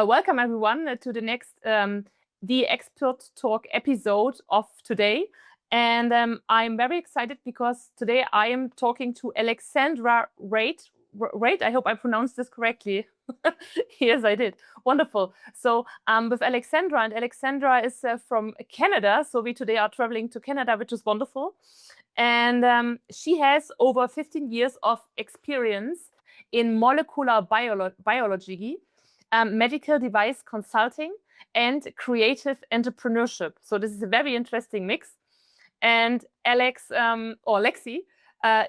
welcome everyone to the next The Expert Talk episode of today. And I'm very excited because today I am talking to Alexandra Reid. Reid, I hope I pronounced this correctly. Yes, I did. Wonderful. So with Alexandra, and Alexandra is from Canada. So we today are traveling to Canada, which is wonderful. And she has over 15 years of experience in molecular biology, medical device consulting, and creative entrepreneurship. So this is a very interesting mix. And Alex, or Lexi,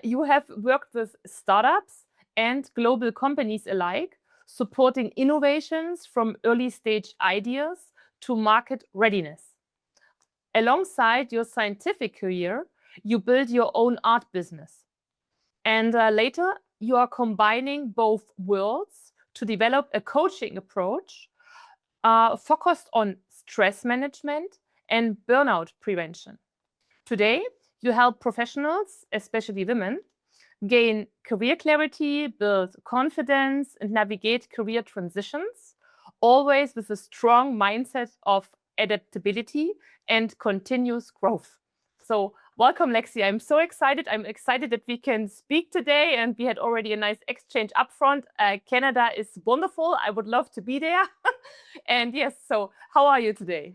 you have worked with startups and global companies alike, supporting innovations from early stage ideas to market readiness. Alongside your scientific career, you build your own art business. And later, you are combining both worlds to develop a coaching approach focused on stress management and burnout prevention. Today, you help professionals, especially women, gain career clarity, build confidence, and navigate career transitions, always with a strong mindset of adaptability and continuous growth. So, welcome, Lexi. I'm so excited. I'm excited that we can speak today, and we had already a nice exchange upfront. Canada is wonderful. I would love to be there. And yes, so how are you today?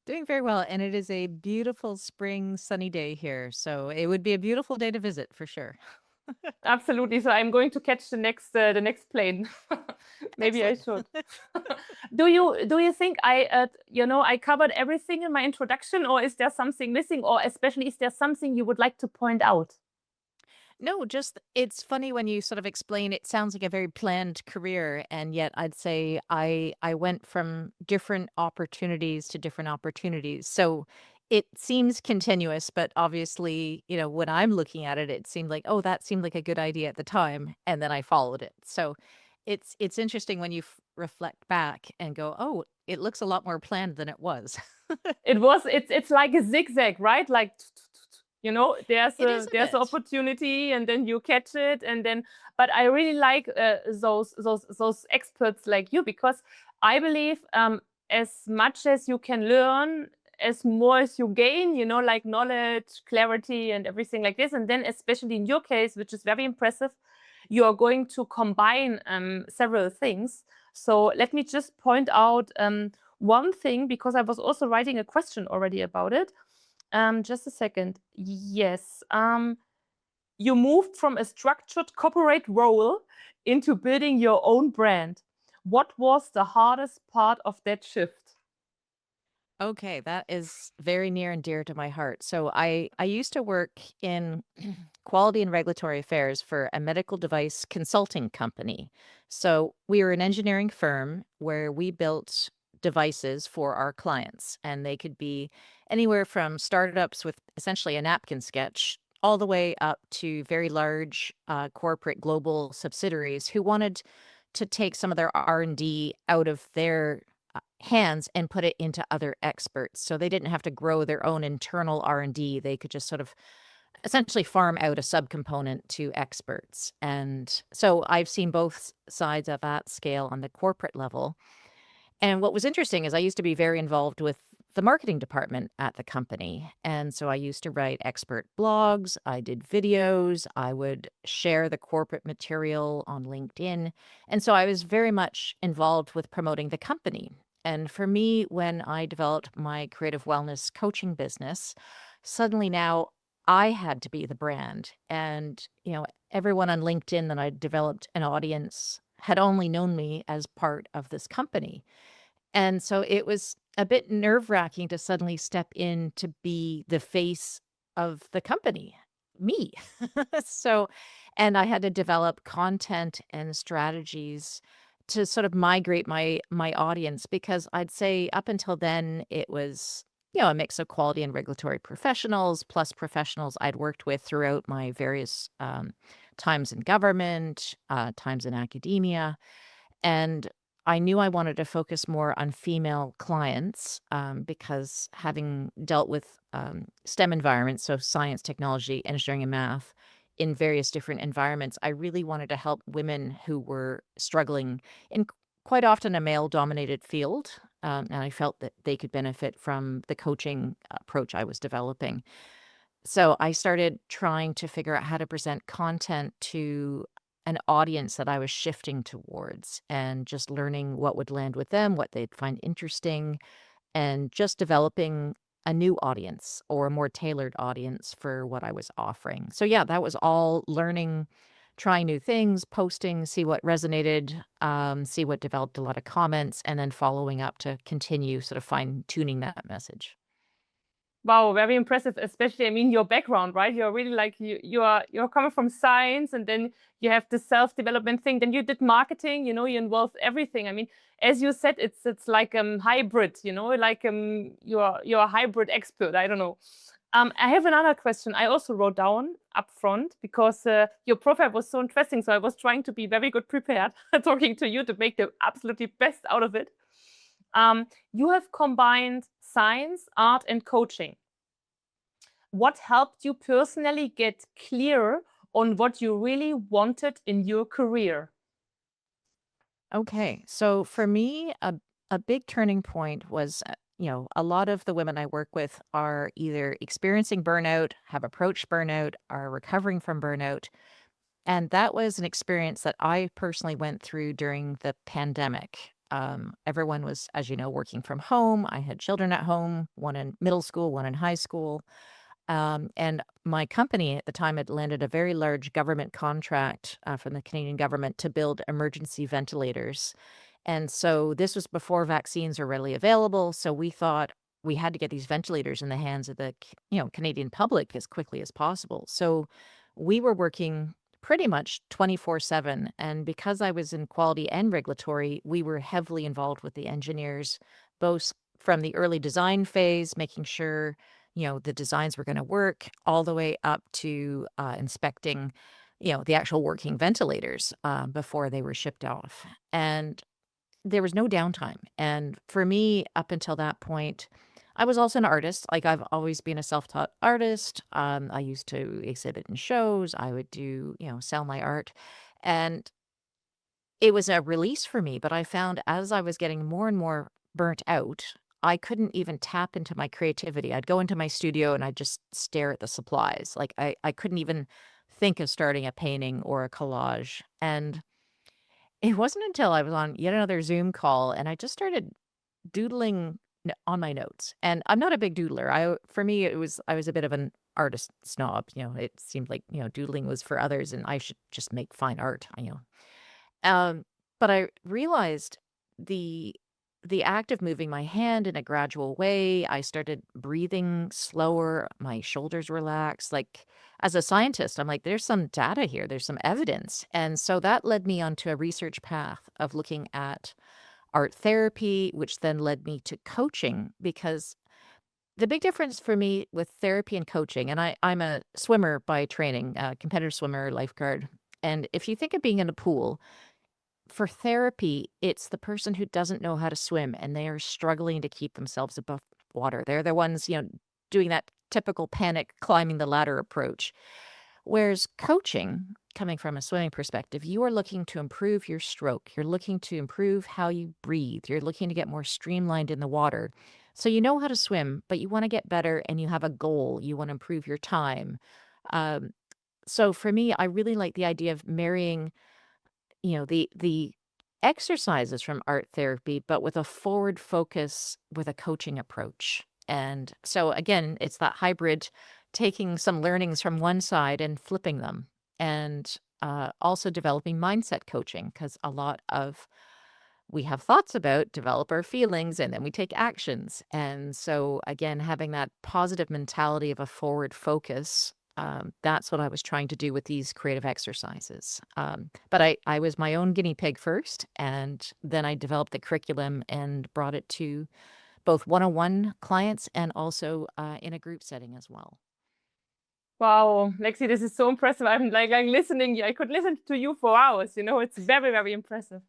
Doing very well, and it is a beautiful spring sunny day here, so it would be a beautiful day to visit for sure. Absolutely. So I'm going to catch the next plane. Maybe I Excellent. should. Do you think I covered everything in my introduction, or is there something missing, or especially is there something you would like to point out? No, just it's funny when you sort of explain it sounds like a very planned career, and yet I'd say I went from different opportunities to different opportunities. So it seems continuous, but obviously, when I'm looking at it, it seemed like, oh, that seemed like a good idea at the time, and then I followed it. So it's interesting when you reflect back and go, oh, it looks a lot more planned than it was. It's like a zigzag, right? Like there's It a is a there's an bit. opportunity, and then you catch it, and then. But I really like those experts like you, because I believe as much as you can learn, as more as you gain, like knowledge, clarity, and everything like this, and then especially in your case, which is very impressive, you are going to combine several things. So let me just point out one thing, because I was also writing a question already about it. Just a second. Yes. You moved from a structured corporate role into building your own brand. What was the hardest part of that shift? Okay, that is very near and dear to my heart. So I used to work in quality and regulatory affairs for a medical device consulting company. So we were an engineering firm where we built devices for our clients, and they could be anywhere from startups with essentially a napkin sketch all the way up to very large corporate global subsidiaries who wanted to take some of their R&D out of their hands and put it into other experts. So they didn't have to grow their own internal R&D. They could just sort of essentially farm out a subcomponent to experts. And so I've seen both sides of that scale on the corporate level. And what was interesting is I used to be very involved with the marketing department at the company. And so I used to write expert blogs, I did videos, I would share the corporate material on LinkedIn. And so I was very much involved with promoting the company. And for me, when I developed my creative wellness coaching business, suddenly now I had to be the brand. And, everyone on LinkedIn that I developed an audience had only known me as part of this company. And so it was a bit nerve-wracking to suddenly step in to be the face of the company, me. So and I had to develop content and strategies to sort of migrate my audience because I'd say up until then, it was, a mix of quality and regulatory professionals, plus professionals I'd worked with throughout my various, times in government, times in academia. And I knew I wanted to focus more on female clients because having dealt with STEM environments, so science, technology, engineering, and math, in various different environments, I really wanted to help women who were struggling in quite often a male-dominated field, and I felt that they could benefit from the coaching approach I was developing. So I started trying to figure out how to present content to an audience that I was shifting towards and just learning what would land with them, what they'd find interesting, and just developing a new audience or a more tailored audience for what I was offering. So yeah, that was all learning, trying new things, posting, see what resonated, see what developed a lot of comments, and then following up to continue sort of fine tuning that message. Wow, very impressive. Especially, I mean, your background, right? You're really like you're coming from science, and then you have the self-development thing. Then you did marketing. You know, you involved everything. I mean, as you said, it's like hybrid. You know, like you're a hybrid expert. I don't know. I have another question. I also wrote down up front because your profile was so interesting. So I was trying to be very good prepared talking to you to make the absolutely best out of it. You have combined science, art, and coaching. What helped you personally get clear on what you really wanted in your career? Okay. So for me, a big turning point was, a lot of the women I work with are either experiencing burnout, have approached burnout, are recovering from burnout. And that was an experience that I personally went through during the pandemic. Everyone was, as you know, working from home. I had children at home, one in middle school, one in high school. And my company at the time had landed a very large government contract from the Canadian government to build emergency ventilators. And so this was before vaccines were readily available. So we thought we had to get these ventilators in the hands of the Canadian public as quickly as possible. So we were working pretty much 24/7. And because I was in quality and regulatory, we were heavily involved with the engineers, both from the early design phase, making sure the designs were going to work all the way up to inspecting, the actual working ventilators before they were shipped off. And there was no downtime. And for me, up until that point, I was also an artist. Like I've always been a self-taught artist. I used to exhibit in shows. I would do, sell my art. And it was a release for me, but I found as I was getting more and more burnt out, I couldn't even tap into my creativity. I'd go into my studio and I'd just stare at the supplies. Like I couldn't even think of starting a painting or a collage. And it wasn't until I was on yet another Zoom call and I just started doodling on my notes. And I'm not a big doodler. For me I was a bit of an artist snob. It seemed like, doodling was for others and I should just make fine art. Um, but I realized the the act of moving my hand in a gradual way, I started breathing slower, my shoulders relaxed. Like as a scientist, I'm like, there's some data here, there's some evidence. And so that led me onto a research path of looking at art therapy, which then led me to coaching because the big difference for me with therapy and coaching, and I'm a swimmer by training, a competitive swimmer, lifeguard. And if you think of being in a pool, for therapy, it's the person who doesn't know how to swim and they are struggling to keep themselves above water. They're the ones, doing that typical panic climbing the ladder approach. Whereas coaching, coming from a swimming perspective, you are looking to improve your stroke. You're looking to improve how you breathe. You're looking to get more streamlined in the water. So you know how to swim, but you want to get better and you have a goal. You want to improve your time. Um, so for me, I really like the idea of marrying the exercises from art therapy, but with a forward focus with a coaching approach. And so again, it's that hybrid, taking some learnings from one side and flipping them, and also developing mindset coaching because a lot of we have thoughts about, develop our feelings, and then we take actions. And so, again, having that positive mentality of a forward focus, that's what I was trying to do with these creative exercises. But I was my own guinea pig first, and then I developed the curriculum and brought it to both one-on-one clients and also in a group setting as well. Wow, Lexi, this is so impressive. I'm like listening. I could listen to you for hours. It's very, very impressive.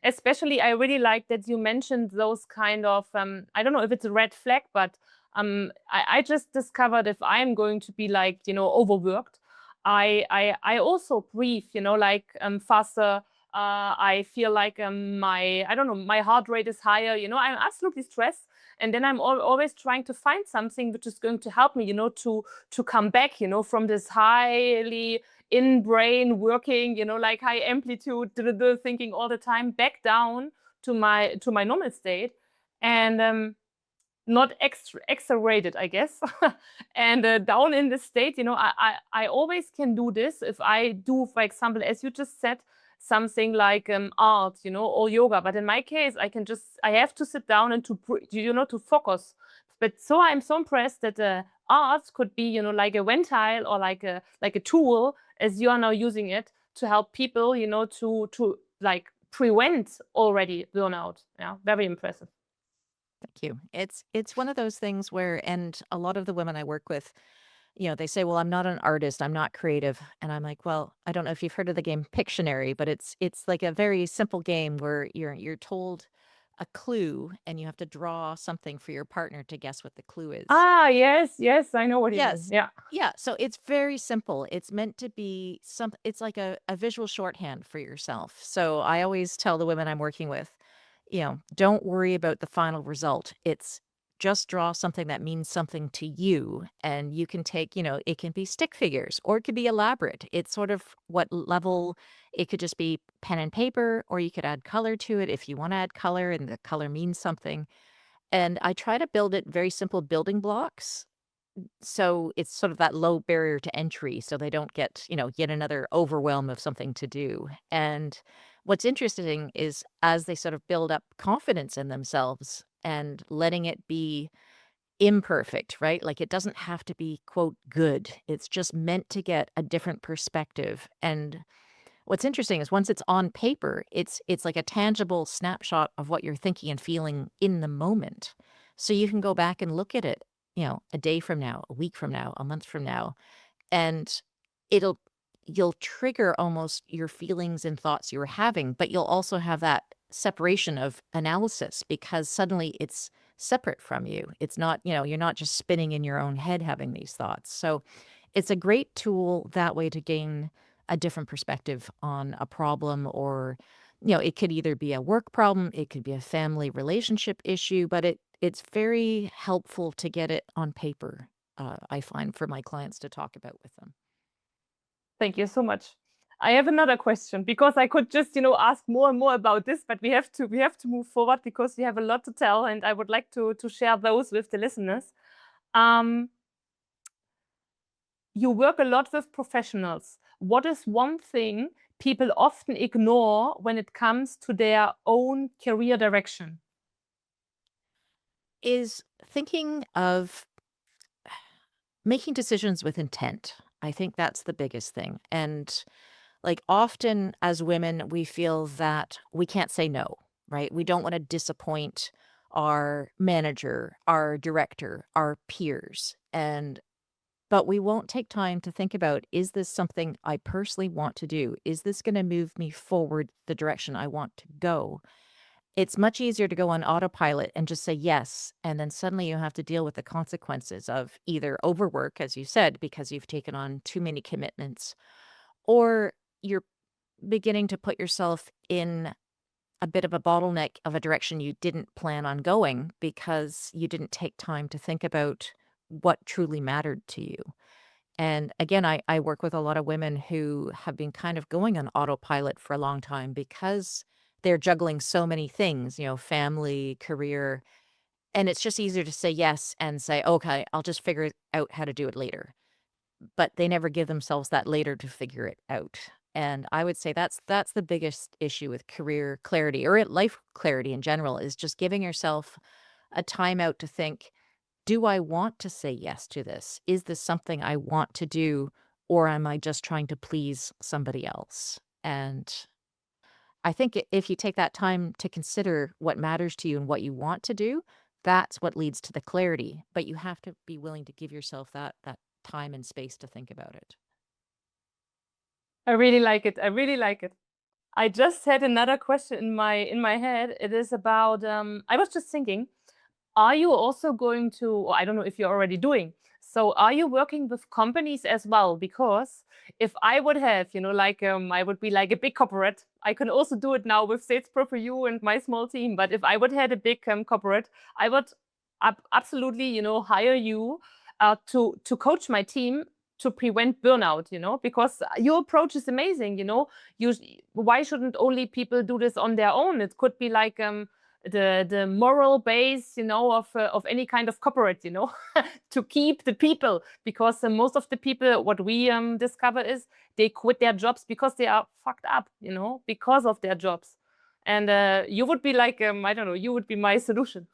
Especially, I really like that you mentioned those kind of, I don't know if it's a red flag, but I just discovered if I'm going to be like, overworked, I also breathe, like faster. I feel like I don't know, my heart rate is higher. I'm absolutely stressed, and then I'm always trying to find something which is going to help me, to come back, from this highly in brain working, like high amplitude thinking all the time, back down to my normal state, and not accelerated, I guess. And down in the state, I always can do this if I do, for example, as you just said, something like art, or yoga. But in my case, I have to sit down and to focus. But so I'm so impressed that art could be, like a ventil or like a tool, as you are now using it to help people, to like prevent already burnout. Yeah, very impressive. Thank you. It's one of those things where, and a lot of the women I work with, they say, "Well, I'm not an artist, I'm not creative." And I'm like, "Well, I don't know if you've heard of the game Pictionary, but it's like a very simple game where you're told a clue and you have to draw something for your partner to guess what the clue is." Ah, yes, yes, I know what you mean. Yes. Yeah. Yeah, so it's very simple. It's meant to be it's like a visual shorthand for yourself. So I always tell the women I'm working with, don't worry about the final result. It's just draw something that means something to you. And you can take, it can be stick figures or it could be elaborate. It's sort of what level it could just be pen and paper, or you could add color to it if you want to add color and the color means something. And I try to build it very simple building blocks, so it's sort of that low barrier to entry so they don't get, yet another overwhelm of something to do. And what's interesting is as they sort of build up confidence in themselves and letting it be imperfect, right? Like it doesn't have to be quote good. It's just meant to get a different perspective. And what's interesting is once it's on paper, it's like a tangible snapshot of what you're thinking and feeling in the moment. So you can go back and look at it, a day from now, a week from now, a month from now, and it'll you'll trigger almost your feelings and thoughts you were having, but you'll also have that separation of analysis because suddenly it's separate from you. It's not, you're not just spinning in your own head having these thoughts. So it's a great tool that way to gain a different perspective on a problem, or it could either be a work problem, it could be a family relationship issue, but it's very helpful to get it on paper. I find for my clients to talk about with them. Thank you so much. I have another question because I could just, ask more and more about this, but we have to move forward because we have a lot to tell, and I would like to share those with the listeners. Um, you work a lot with professionals. What is one thing people often ignore when it comes to their own career direction? Is thinking of making decisions with intent. I think that's the biggest thing. And like often as women, we feel that we can't say no, right? We don't want to disappoint our manager, our director, our peers. But we won't take time to think about, is this something I personally want to do? Is this going to move me forward the direction I want to go? It's much easier to go on autopilot and just say yes, and then suddenly you have to deal with the consequences of either overwork, as you said, because you've taken on too many commitments, or you're beginning to put yourself in a bit of a bottleneck of a direction you didn't plan on going because you didn't take time to think about what truly mattered to you. And again, I work with a lot of women who have been kind of going on autopilot for a long time because they're juggling so many things, family, career. And it's just easier to say yes and say, okay, I'll just figure out how to do it later. But they never give themselves that later to figure it out. And I would say that's the biggest issue with career clarity or life clarity in general is just giving yourself a time out to think, do I want to say yes to this? Is this something I want to do? Or am I just trying to please somebody else? And I think if you take that time to consider what matters to you and what you want to do, that's what leads to the clarity. But you have to be willing to give yourself that time and space to think about it. I really like it. I really like it. I just had another question in my head. It is about I was just thinking, are you also going to, or I don't know if you're already doing, so are you working with companies as well? Because if I would have, like I would be like a big corporate. I can also do it now with Sales Pro for You and my small team. But if I would had a big corporate, I would absolutely, hire you to coach my team to prevent burnout. Because your approach is amazing. You why shouldn't only people do this on their own? It could be like the moral base, of any kind of corporate, to keep the people, because most of the people, what we discover is they quit their jobs because they are fucked up, because of their jobs. And you would be like, I don't know, you would be my solution.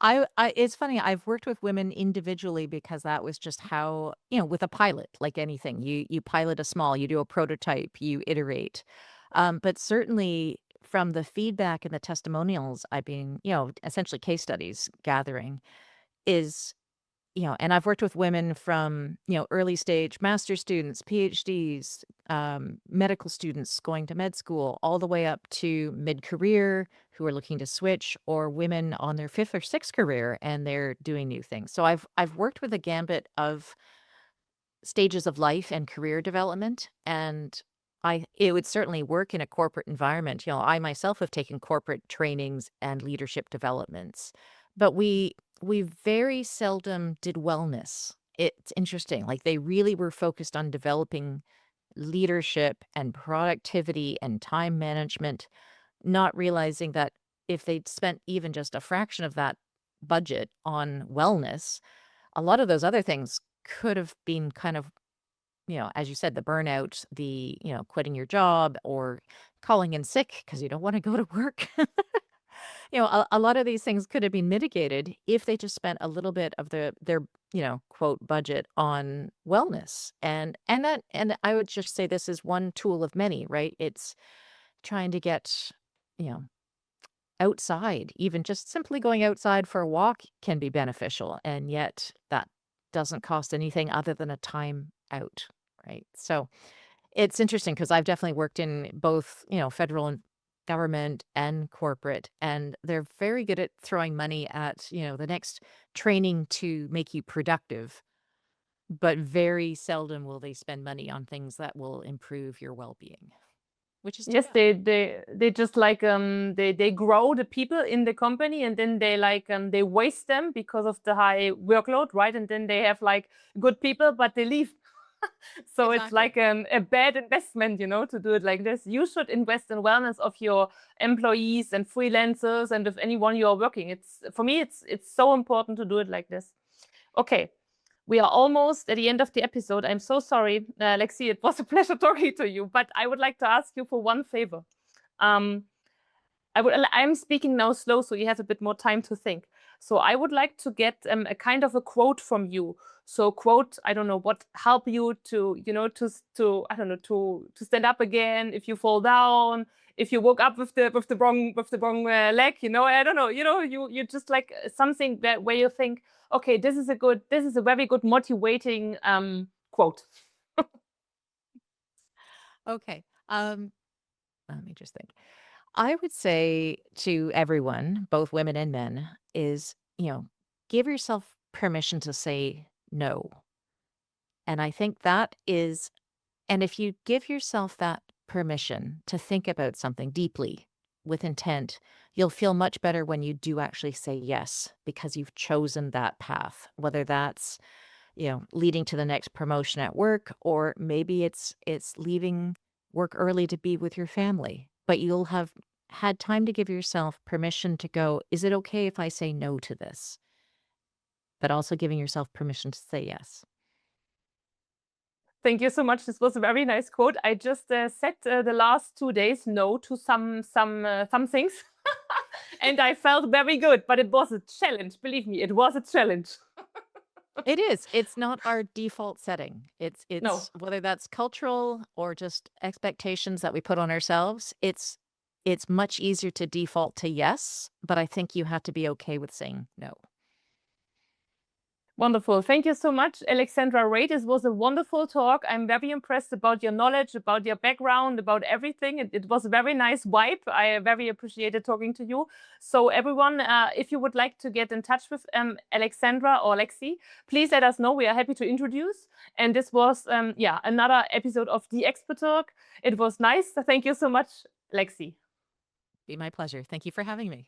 It's funny, I've worked with women individually because that was just how, with a pilot, like anything, you pilot a small, you do a prototype, you iterate. But certainly from the feedback and the testimonials I've been, essentially case studies gathering is, and I've worked with women from, early stage master students, PhDs, medical students going to med school, all the way up to mid-career who are looking to switch, or women on their fifth or sixth career and they're doing new things. So I've worked with a gambit of stages of life and career development, and it would certainly work in a corporate environment. I myself have taken corporate trainings and leadership developments, but we very seldom did wellness. It's interesting. Like they really were focused on developing leadership and productivity and time management, not realizing that if they'd spent even just a fraction of that budget on wellness, a lot of those other things could have been kind of, as you said, the burnout, the, quitting your job or calling in sick because you don't want to go to work. A lot of these things could have been mitigated if they just spent a little bit of their, quote, budget on wellness. And I would just say this is one tool of many, right? It's trying to get, you know, outside. Even just simply going outside for a walk can be beneficial, and yet that doesn't cost anything other than a time out, right? So it's interesting because I've definitely worked in both, federal and government and corporate, and they're very good at throwing money at, the next training to make you productive, but very seldom will they spend money on things that will improve your well-being, which is too Yes, bad. they just like they grow the people in the company, and then they like they waste them because of the high workload, right? And then they have like good people, but they leave. So it's Exactly. like a bad investment, to do it like this. You should invest in wellness of your employees and freelancers and of anyone you are working. It's for me, it's so important to do it like this. Okay, we are almost at the end of the episode. I'm so sorry, Lexi. It was a pleasure talking to you, but I would like to ask you for one favor. Um, I'm speaking now slow, so you have a bit more time to think. So I would like to get a kind of a quote from you. So quote, I don't know, what help you to, I don't know, to stand up again if you fall down, if you woke up with the wrong leg, I don't know, you just like something that where you think, okay, this is a very good motivating quote. Okay. Let me just think. I would say to everyone, both women and men, is, give yourself permission to say no. And I think that is, and if you give yourself that permission to think about something deeply with intent, you'll feel much better when you do actually say yes because you've chosen that path, whether that's, leading to the next promotion at work, or maybe it's leaving work early to be with your family. But you'll have had time to give yourself permission to go, is it okay if I say no to this? But also giving yourself permission to say yes. Thank you so much. This was a very nice quote. I just said the last 2 days no to some things, and I felt very good. But it was a challenge. Believe me, it was a challenge. It is. It's not our default setting. It's No, it's whether that's cultural or just expectations that we put on ourselves. It's much easier to default to yes, but I think you have to be okay with saying no. Wonderful. Thank you so much, Alexandra Reid. This was a wonderful talk. I'm very impressed about your knowledge, about your background, about everything. It was a very nice vibe. I very appreciated talking to you. So everyone, if you would like to get in touch with Alexandra or Lexi, please let us know. We are happy to introduce. And this was, yeah, another episode of The Expert Talk. It was nice. Thank you so much, Lexi. Be my pleasure. Thank you for having me.